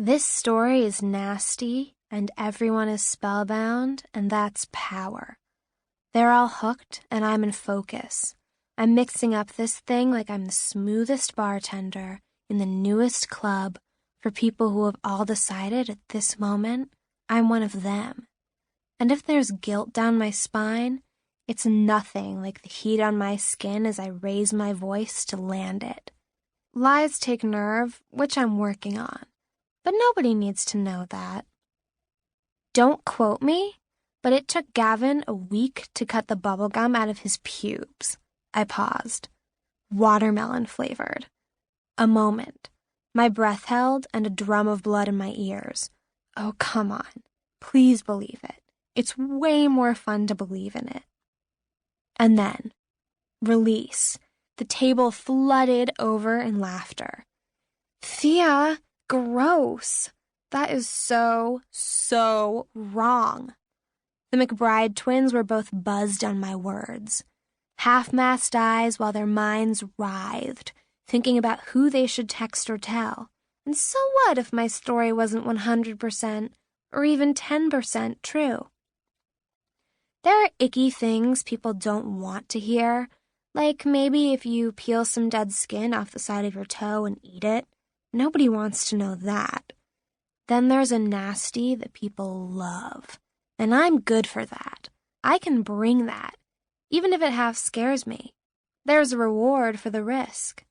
This story is nasty, and everyone is spellbound, and that's power. They're all hooked, and I'm in focus. I'm mixing up this thing like I'm the smoothest bartender in the newest club for people who have all decided at this moment I'm one of them. And if there's guilt down my spine, it's nothing like the heat on my skin as I raise my voice to land it. Lies take nerve, which I'm working on, but nobody needs to know that. Don't quote me, but it took Gavin a week to cut the bubblegum out of his pubes. I paused. Watermelon flavored. A moment. My breath held and a drum of blood in my ears. Oh, come on. Please believe it. It's way more fun to believe in it. And then, release. The table flooded over in laughter. Thea, gross. That is so wrong. The McBride twins were both buzzed on my words. Half-masked eyes while their minds writhed, thinking about who they should text or tell. And so what if my story wasn't 100% or even 10% true? There are icky things people don't want to hear, like maybe if you peel some dead skin off the side of your toe and eat it. Nobody wants to know that. Then there's a nasty that people love, and I'm good for that. I can bring that, even if it half scares me. There's a reward for the risk.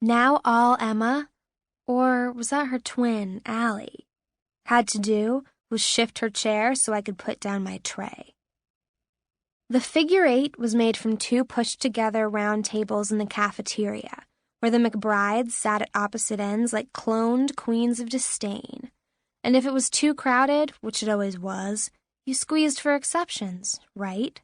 Now all Emma, or was that her twin, Allie, had to do was shift her chair so I could put down my tray. The figure eight was made from two pushed-together round tables in the cafeteria, where the McBrides sat at opposite ends like cloned queens of disdain. And if it was too crowded, which it always was, you squeezed for exceptions, right?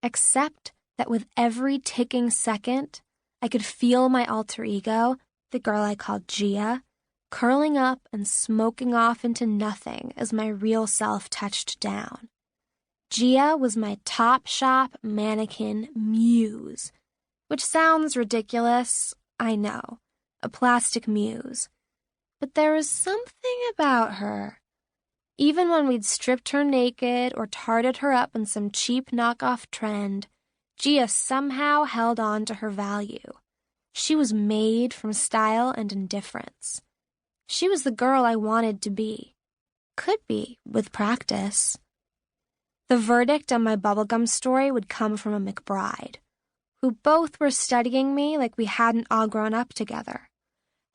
Except that with every ticking second, I could feel my alter ego, the girl I called Gia, curling up and smoking off into nothing as my real self touched down. Gia was my top shop mannequin muse, which sounds ridiculous, I know, a plastic muse. But there was something about her. Even when we'd stripped her naked or tarted her up in some cheap knockoff trend, Gia somehow held on to her value. She was made from style and indifference. She was the girl I wanted to be. Could be, with practice. The verdict on my bubblegum story would come from a McBride, who both were studying me like we hadn't all grown up together.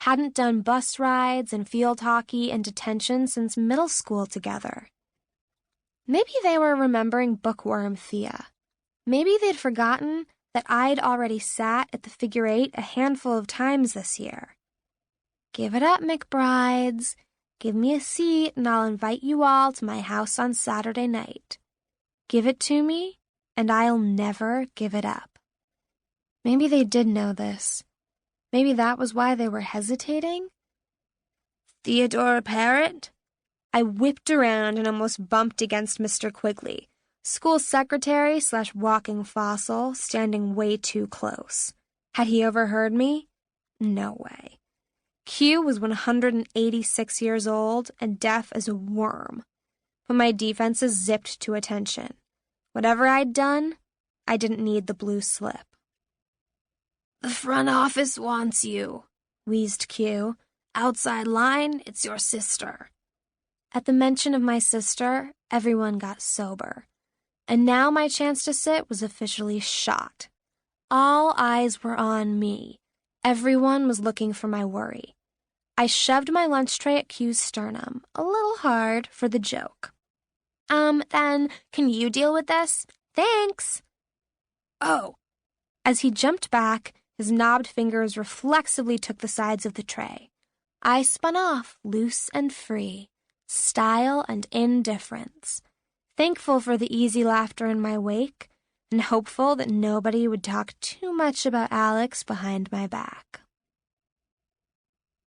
Hadn't done bus rides and field hockey and detention since middle school together. Maybe they were remembering bookworm Thea. Maybe they'd forgotten that I'd already sat at the figure eight a handful of times this year. Give it up, McBrides. Give me a seat and I'll invite you all to my house on Saturday night. Give it to me, and I'll never give it up. Maybe they did know this. Maybe that was why they were hesitating. Theodora Parrott? I whipped around and almost bumped against Mr. Quigley, school secretary / walking fossil, standing way too close. Had he overheard me? No way. Q was 186 years old and deaf as a worm, but my defenses zipped to attention. Whatever I'd done, I didn't need the blue slip. The front office wants you, wheezed Q. Outside line, it's your sister. At the mention of my sister, everyone got sober, and now my chance to sit was officially shot. All eyes were on me. Everyone was looking for my worry. I shoved my lunch tray at Q's sternum, a little hard for the joke. Then, can you deal with this? Thanks. Oh. As he jumped back, his knobbed fingers reflexively took the sides of the tray. I spun off, loose and free, style and indifference, thankful for the easy laughter in my wake, and hopeful that nobody would talk too much about Alex behind my back.